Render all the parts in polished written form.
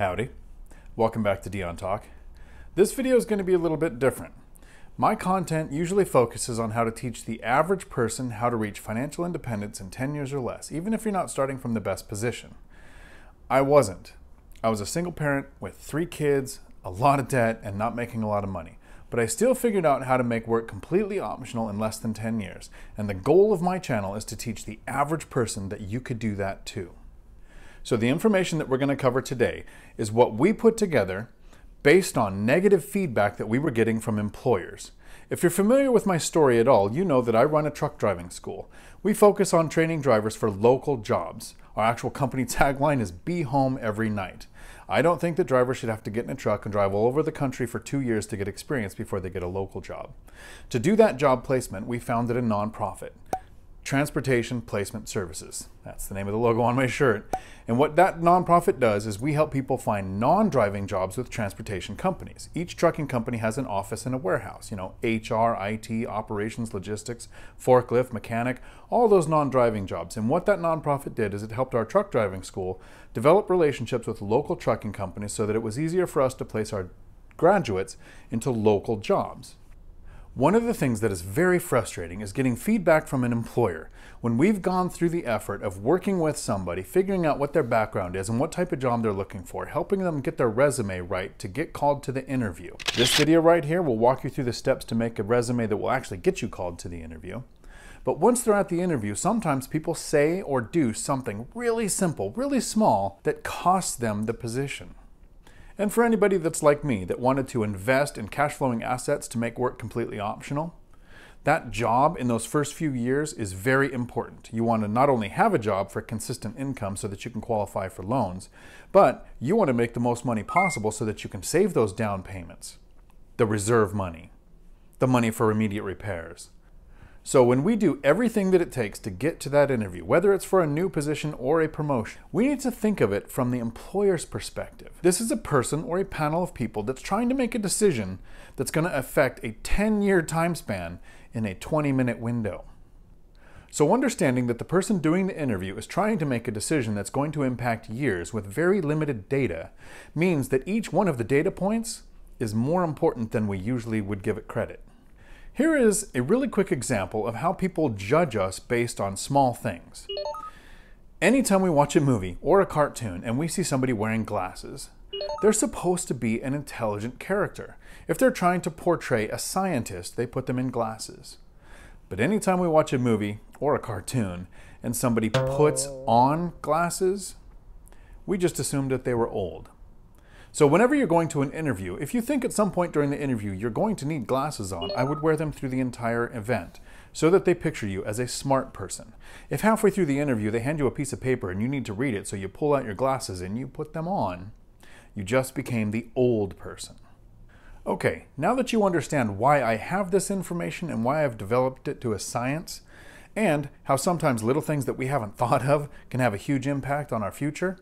Howdy. Welcome back to Dion Talk. This video is going to be a little bit different. My content usually focuses on how to teach the average person how to reach financial independence in 10 years or less, even if you're not starting from the best position. I wasn't. I was a single parent with 3 kids, a lot of debt, and not making a lot of money. But I still figured out how to make work completely optional in less than 10 years. And the goal of my channel is to teach the average person that you could do that too. So the information that we're going to cover today is what we put together based on negative feedback that we were getting from employers. If you're familiar with my story at all, you know that I run a truck driving school. We focus on training drivers for local jobs. Our actual company tagline is "Be home every night." I don't think that drivers should have to get in a truck and drive all over the country for 2 years to get experience before they get a local job. To do that job placement, we founded a nonprofit, Transportation Placement Services. That's the name of the logo on my shirt. And what that nonprofit does is we help people find non-driving jobs with transportation companies. Each trucking company has an office and a warehouse, HR, IT, operations, logistics, forklift, mechanic, all those non-driving jobs. And what that nonprofit did is it helped our truck driving school develop relationships with local trucking companies so that it was easier for us to place our graduates into local jobs. One of the things that is very frustrating is getting feedback from an employer when we've gone through the effort of working with somebody, figuring out what their background is and what type of job they're looking for, helping them get their resume right to get called to the interview. This video right here will walk you through the steps to make a resume that will actually get you called to the interview. But once they're at the interview, sometimes people say or do something really simple, really small, that costs them the position. And for anybody that's like me, that wanted to invest in cash flowing assets to make work completely optional, that job in those first few years is very important. You want to not only have a job for consistent income so that you can qualify for loans, but you want to make the most money possible so that you can save those down payments, the reserve money, the money for immediate repairs. So when we do everything that it takes to get to that interview, whether it's for a new position or a promotion, we need to think of it from the employer's perspective. This is a person or a panel of people that's trying to make a decision that's going to affect a 10-year time span in a 20-minute window. So understanding that the person doing the interview is trying to make a decision that's going to impact years with very limited data means that each one of the data points is more important than we usually would give it credit. Here is a really quick example of how people judge us based on small things. Anytime we watch a movie or a cartoon and we see somebody wearing glasses, they're supposed to be an intelligent character. If they're trying to portray a scientist, they put them in glasses. But anytime we watch a movie or a cartoon and somebody puts on glasses, we just assumed that they were old. So whenever you're going to an interview, if you think at some point during the interview you're going to need glasses on, I would wear them through the entire event so that they picture you as a smart person. If halfway through the interview they hand you a piece of paper and you need to read it, so you pull out your glasses and you put them on, you just became the old person. Okay, now that you understand why I have this information and why I've developed it to a science, and how sometimes little things that we haven't thought of can have a huge impact on our future,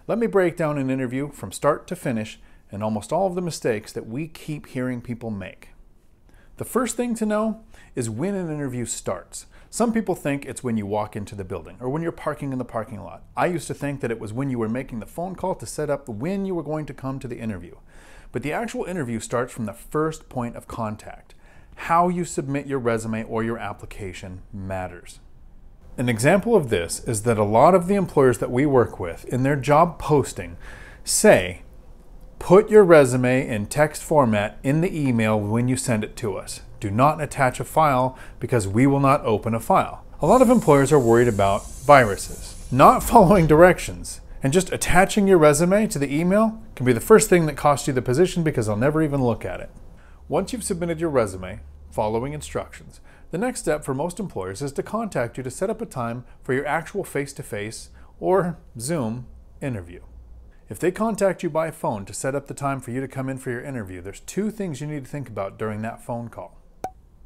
let me break down an interview from start to finish and almost all of the mistakes that we keep hearing people make. The first thing to know is when an interview starts. Some people think it's when you walk into the building or when you're parking in the parking lot. I used to think that it was when you were making the phone call to set up when you were going to come to the interview. But the actual interview starts from the first point of contact. How you submit your resume or your application matters. An example of this is that a lot of the employers that we work with in their job posting say, put your resume in text format in the email when you send it to us. Do not attach a file because we will not open a file. A lot of employers are worried about viruses. Not following directions and just attaching your resume to the email can be the first thing that costs you the position because they'll never even look at it. Once you've submitted your resume, following instructions, the next step for most employers is to contact you to set up a time for your actual face-to-face or Zoom interview. If they contact you by phone to set up the time for you to come in for your interview, there's 2 things you need to think about during that phone call.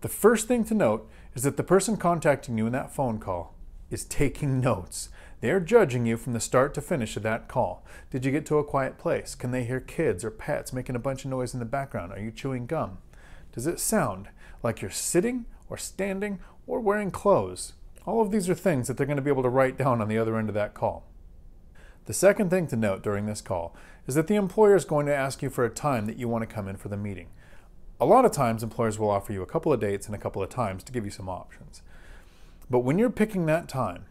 The first thing to note is that the person contacting you in that phone call is taking notes. They are judging you from the start to finish of that call. Did you get to a quiet place? Can they hear kids or pets making a bunch of noise in the background? Are you chewing gum? Does it sound like you're sitting or standing or wearing clothes? All of these are things that they're going to be able to write down on the other end of that call. The second thing to note during this call is that the employer is going to ask you for a time that you want to come in for the meeting. A lot of times employers will offer you a couple of dates and a couple of times to give you some options. But when you're picking that time,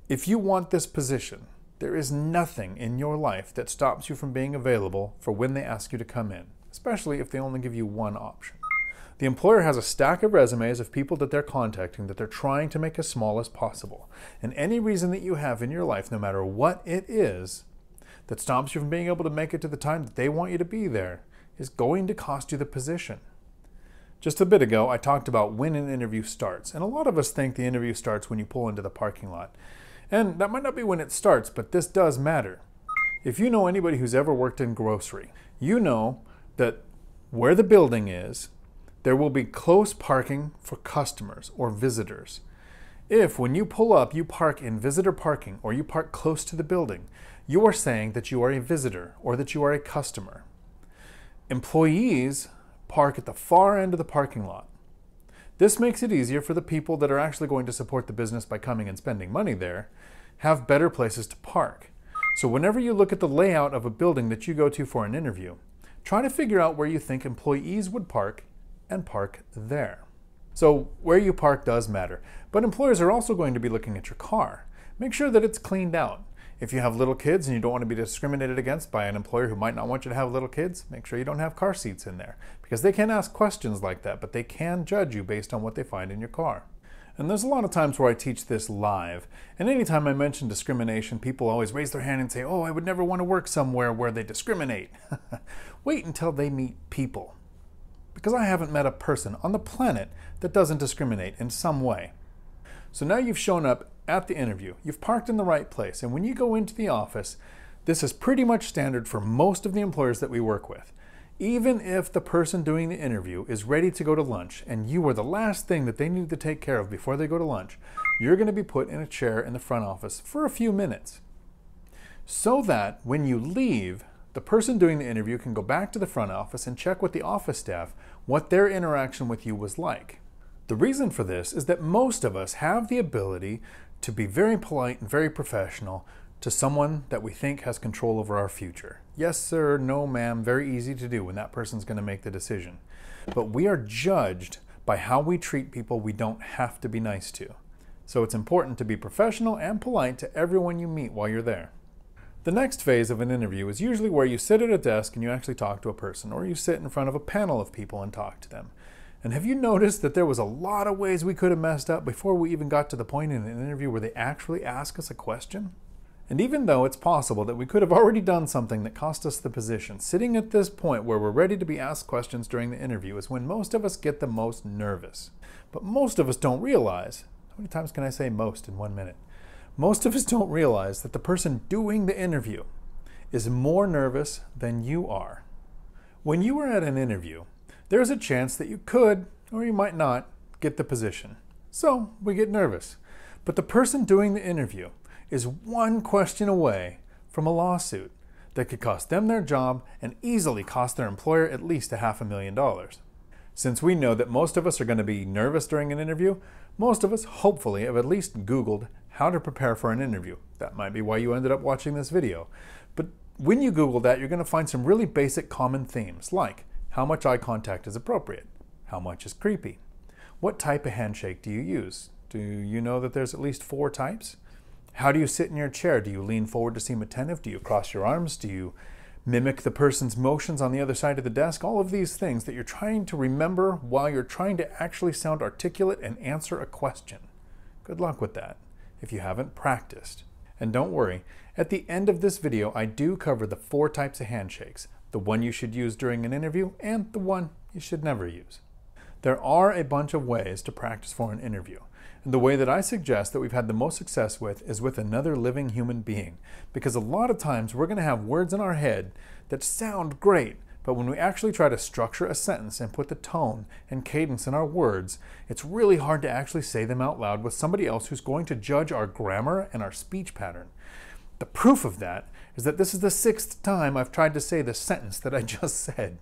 if you want this position, there is nothing in your life that stops you from being available for when they ask you to come in, especially if they only give you one option. The employer has a stack of resumes of people that they're contacting that they're trying to make as small as possible. And any reason that you have in your life, no matter what it is, that stops you from being able to make it to the time that they want you to be there, is going to cost you the position. Just a bit ago, I talked about when an interview starts, and a lot of us think the interview starts when you pull into the parking lot. And that might not be when it starts, but this does matter. If you know anybody who's ever worked in grocery, you know that where the building is, there will be close parking for customers or visitors. If, when you pull up, you park in visitor parking or you park close to the building, you are saying that you are a visitor or that you are a customer. Employees park at the far end of the parking lot. This makes it easier for the people that are actually going to support the business by coming and spending money there, have better places to park. So whenever you look at the layout of a building that you go to for an interview, try to figure out where you think employees would park and park there. So where you park does matter, but employers are also going to be looking at your car. Make sure that it's cleaned out. If you have little kids and you don't want to be discriminated against by an employer who might not want you to have little kids, make sure you don't have car seats in there, because they can ask questions like that, but they can judge you based on what they find in your car. And there's a lot of times where I teach this live, and anytime I mention discrimination, people always raise their hand and say, oh, I would never want to work somewhere where they discriminate. Wait until they meet people. Because I haven't met a person on the planet that doesn't discriminate in some way. So now you've shown up at the interview, you've parked in the right place, and when you go into the office, this is pretty much standard for most of the employers that we work with. Even if the person doing the interview is ready to go to lunch and you are the last thing that they need to take care of before they go to lunch, you're going to be put in a chair in the front office for a few minutes. So that when you leave, the person doing the interview can go back to the front office and check with the office staff what their interaction with you was like. The reason for this is that most of us have the ability to be very polite and very professional to someone that we think has control over our future. Yes, sir, no, ma'am, very easy to do when that person's going to make the decision. But we are judged by how we treat people we don't have to be nice to. So it's important to be professional and polite to everyone you meet while you're there. The next phase of an interview is usually where you sit at a desk and you actually talk to a person, or you sit in front of a panel of people and talk to them. And have you noticed that there was a lot of ways we could have messed up before we even got to the point in an interview where they actually ask us a question? And even though it's possible that we could have already done something that cost us the position, sitting at this point where we're ready to be asked questions during the interview is when most of us get the most nervous. But most of us don't realize, how many times can I say most in 1 minute? Most of us don't realize that the person doing the interview is more nervous than you are. When you are at an interview, there's a chance that you could, or you might not, get the position. So we get nervous. But the person doing the interview is one question away from a lawsuit that could cost them their job and easily cost their employer at least $500,000. Since we know that most of us are going to be nervous during an interview, most of us hopefully have at least Googled how to prepare for an interview. That might be why you ended up watching this video. But when you Google that, you're going to find some really basic common themes, like how much eye contact is appropriate, how much is creepy, what type of handshake do you use? Do you know that there's at least 4 types? How do you sit in your chair? Do you lean forward to seem attentive? Do you cross your arms? Do you mimic the person's motions on the other side of the desk? All of these things that you're trying to remember while you're trying to actually sound articulate and answer a question. Good luck with that if you haven't practiced. And don't worry, at the end of this video, I do cover the 4 types of handshakes, the one you should use during an interview and the one you should never use. There are a bunch of ways to practice for an interview. And the way that I suggest that we've had the most success with is with another living human being. Because a lot of times we're going to have words in our head that sound great, but when we actually try to structure a sentence and put the tone and cadence in our words, it's really hard to actually say them out loud with somebody else who's going to judge our grammar and our speech pattern. The proof of that is that this is the 6th time I've tried to say the sentence that I just said.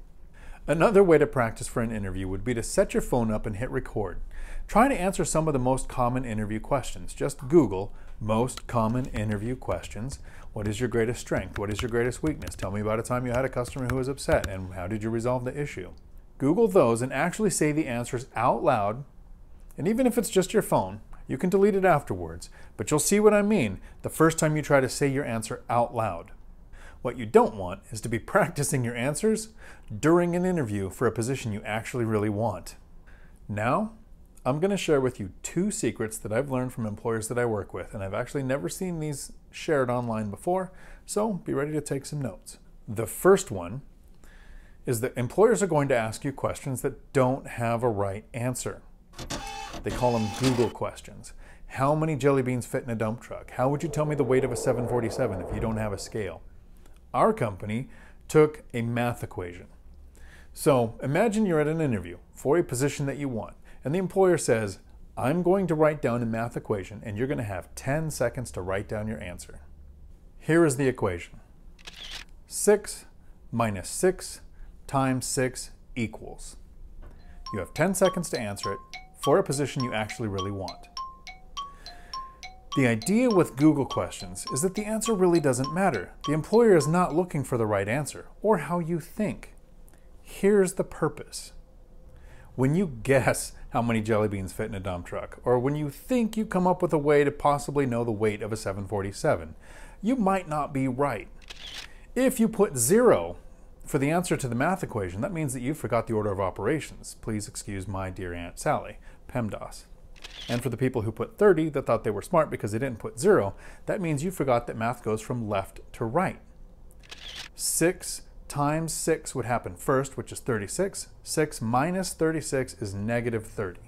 Another way to practice for an interview would be to set your phone up and hit record. Try to answer some of the most common interview questions. Just Google Most common interview questions: what is your greatest strength? What is your greatest weakness? Tell me about a time you had a customer who was upset, and how did you resolve the issue? Google those and actually say the answers out loud. And even if it's just your phone, you can delete it afterwards, but you'll see what I mean the first time you try to say your answer out loud. What you don't want is to be practicing your answers during an interview for a position you actually really want. Now, I'm going to share with you 2 secrets that I've learned from employers that I work with, and I've actually never seen these shared online before, so be ready to take some notes. The first one is that employers are going to ask you questions that don't have a right answer. They call them Google questions. How many jelly beans fit in a dump truck? How would you tell me the weight of a 747 if you don't have a scale? Our company took a math equation. So imagine you're at an interview for a position that you want, and the employer says, I'm going to write down a math equation, and you're going to have 10 seconds to write down your answer. Here is the equation. 6 minus 6 times 6 equals. You have 10 seconds to answer it for a position you actually really want. The idea with Google questions is that the answer really doesn't matter. The employer is not looking for the right answer or how you think. Here's the purpose. When you guess how many jelly beans fit in a dump truck, or when you think you come up with a way to possibly know the weight of a 747, you might not be right. If you put 0 for the answer to the math equation, that means that you forgot the order of operations. Please excuse my dear Aunt Sally, PEMDAS. And for the people who put 30 that thought they were smart because they didn't put 0, that means you forgot that math goes from left to right. 6 times 6 would happen first, which is 36. 6 minus 36 is negative 30.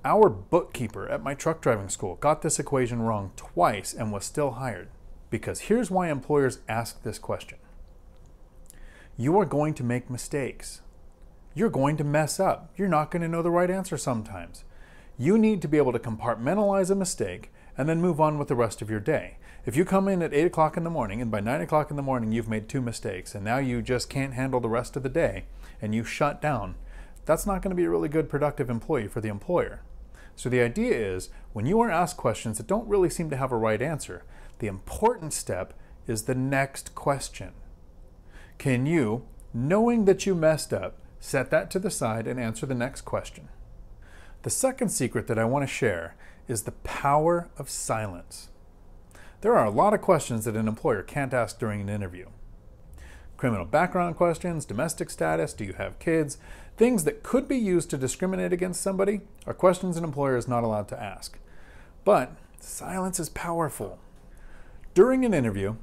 Our bookkeeper at my truck driving school got this equation wrong twice and was still hired. Because here's why employers ask this question. You are going to make mistakes. You're going to mess up. You're not going to know the right answer sometimes. You need to be able to compartmentalize a mistake and then move on with the rest of your day. If you come in at 8 o'clock in the morning and by 9 o'clock in the morning you've made 2 mistakes and now you just can't handle the rest of the day and you shut down, that's not going to be a really good productive employee for the employer. So the idea is when you are asked questions that don't really seem to have a right answer, the important step is the next question. Can you, knowing that you messed up, set that to the side and answer the next question? The second secret that I want to share is the power of silence. There are a lot of questions that an employer can't ask during an interview. Criminal background questions, domestic status, do you have kids? Things that could be used to discriminate against somebody are questions an employer is not allowed to ask. But silence is powerful. During an interview,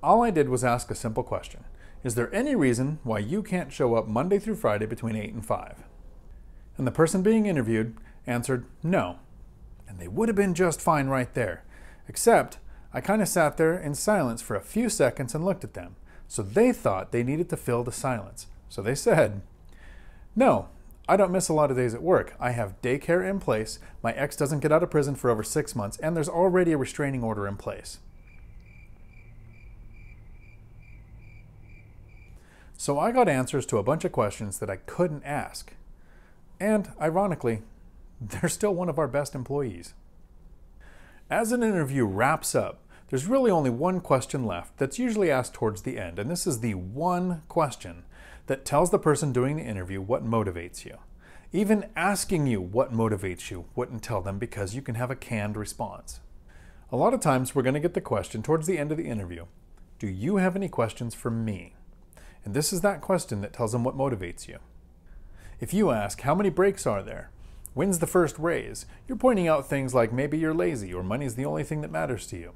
all I did was ask a simple question. Is there any reason why you can't show up Monday through Friday between 8 and 5? And the person being interviewed answered no. And they would have been just fine right there. Except I kind of sat there in silence for a few seconds and looked at them. So they thought they needed to fill the silence. So they said, no, I don't miss a lot of days at work. I have daycare in place. My ex doesn't get out of prison for over 6 months, and there's already a restraining order in place. So I got answers to a bunch of questions that I couldn't ask. And ironically, they're still one of our best employees. As an interview wraps up, there's really only one question left that's usually asked towards the end, and this is the one question that tells the person doing the interview what motivates you. Even asking you what motivates you wouldn't tell them because you can have a canned response. A lot of times we're going to get the question towards the end of the interview, do you have any questions for me? And this is that question that tells them what motivates you. If you ask, how many breaks are there? When's the first raise? You're pointing out things like maybe you're lazy or money's the only thing that matters to you.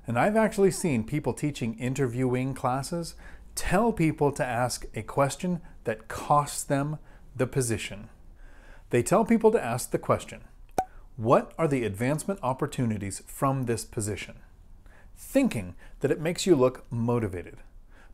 And I've actually seen people teaching interviewing classes tell people to ask a question that costs them the position. They tell people to ask the question, what are the advancement opportunities from this position? Thinking that it makes you look motivated.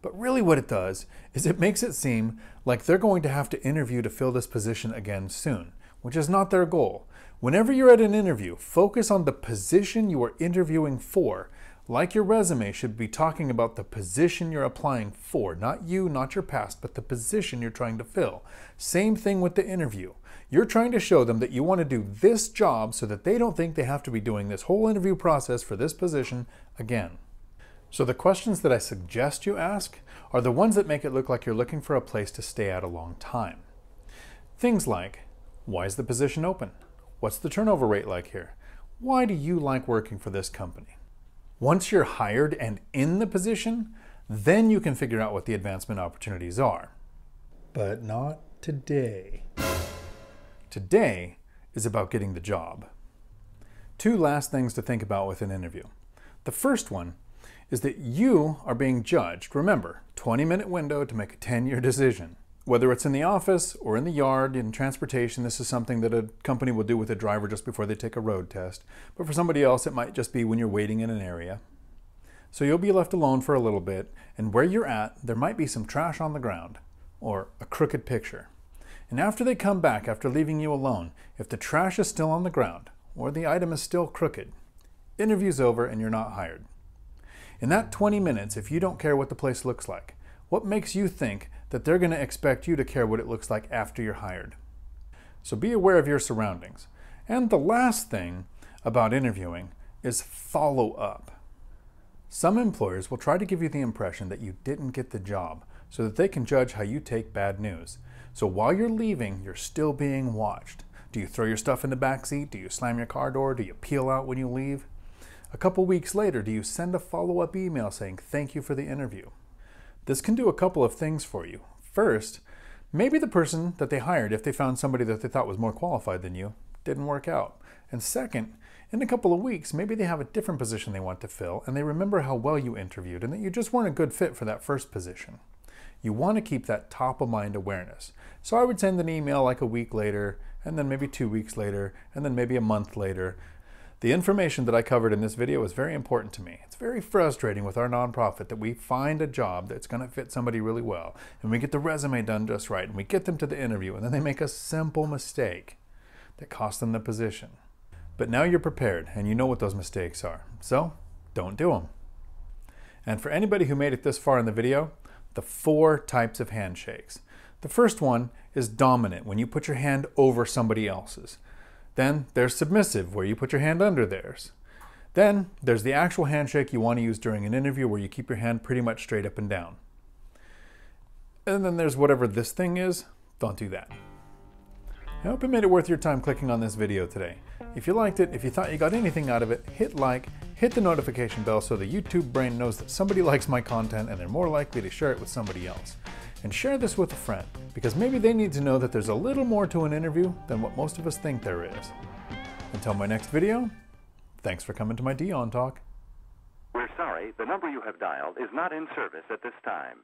But really what it does is it makes it seem like they're going to have to interview to fill this position again soon, which is not their goal. Whenever you're at an interview, focus on the position you are interviewing for. Like your resume should be talking about the position you're applying for, not you, not your past, but the position you're trying to fill. Same thing with the interview. You're trying to show them that you want to do this job so that they don't think they have to be doing this whole interview process for this position again. So the questions that I suggest you ask are the ones that make it look like you're looking for a place to stay at a long time. Things like, why is the position open? What's the turnover rate like here? Why do you like working for this company? Once you're hired and in the position, then you can figure out what the advancement opportunities are. But not today. Today is about getting the job. Two last things to think about with an interview. The first one is that you are being judged. Remember, 20-minute window to make a 10-year decision. Whether it's in the office or in the yard, in transportation, this is something that a company will do with a driver just before they take a road test. But for somebody else, it might just be when you're waiting in an area. So you'll be left alone for a little bit, and where you're at, there might be some trash on the ground or a crooked picture. And after they come back, after leaving you alone, if the trash is still on the ground or the item is still crooked, interview's over and you're not hired. In that 20 minutes, if you don't care what the place looks like, what makes you think that they're going to expect you to care what it looks like after you're hired? So be aware of your surroundings. And the last thing about interviewing is follow up. Some employers will try to give you the impression that you didn't get the job so that they can judge how you take bad news. So while you're leaving, you're still being watched. Do you throw your stuff in the back seat? Do you slam your car door? Do you peel out when you leave? A couple weeks later, do you send a follow-up email saying thank you for the interview? This can do a couple of things for you. First, maybe the person that they hired, if they found somebody that they thought was more qualified than you, didn't work out. And second, in a couple of weeks, maybe they have a different position they want to fill and they remember how well you interviewed and that you just weren't a good fit for that first position. You want to keep that top of mind awareness. So I would send an email like a week later, and then maybe 2 weeks later, and then maybe a month later. The information that I covered in this video is very important to me. It's very frustrating with our nonprofit that we find a job that's going to fit somebody really well, and we get the resume done just right, and we get them to the interview, and then they make a simple mistake that costs them the position. But now you're prepared, and you know what those mistakes are. So, don't do them. And for anybody who made it this far in the video, the 4 types of handshakes. The first one is dominant, when you put your hand over somebody else's. Then there's submissive, where you put your hand under theirs. Then there's the actual handshake you want to use during an interview, where you keep your hand pretty much straight up and down. And then there's whatever this thing is, don't do that. I hope it made it worth your time clicking on this video today. If you liked it, if you thought you got anything out of it, hit like, hit the notification bell so the YouTube brain knows that somebody likes my content and they're more likely to share it with somebody else. And share this with a friend, because maybe they need to know that there's a little more to an interview than what most of us think there is. Until my next video, thanks for coming to my Dion Talk. We're sorry, the number you have dialed is not in service at this time.